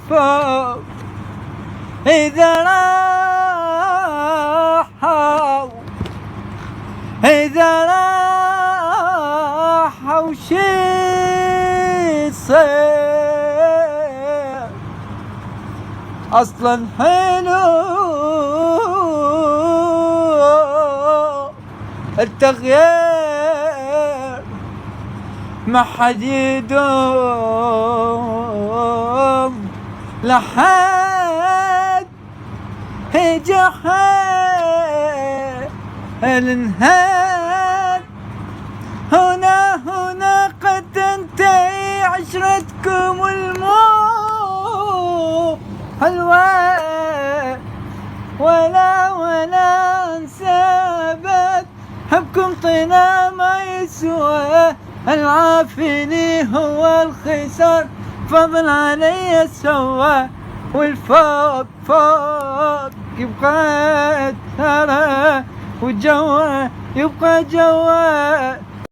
فوق إذا راحوا شي يصير أصلا حلو التغيير ما حد يدوم لحد هيجي النهاية هنا قد تنتهي عشرتكم المو حلوة ولا انسابت حبكم طينا ما يسوى العافيني هو الخسار فضل علي سوى والفوق يبقى ترى والجوا يبقى جوا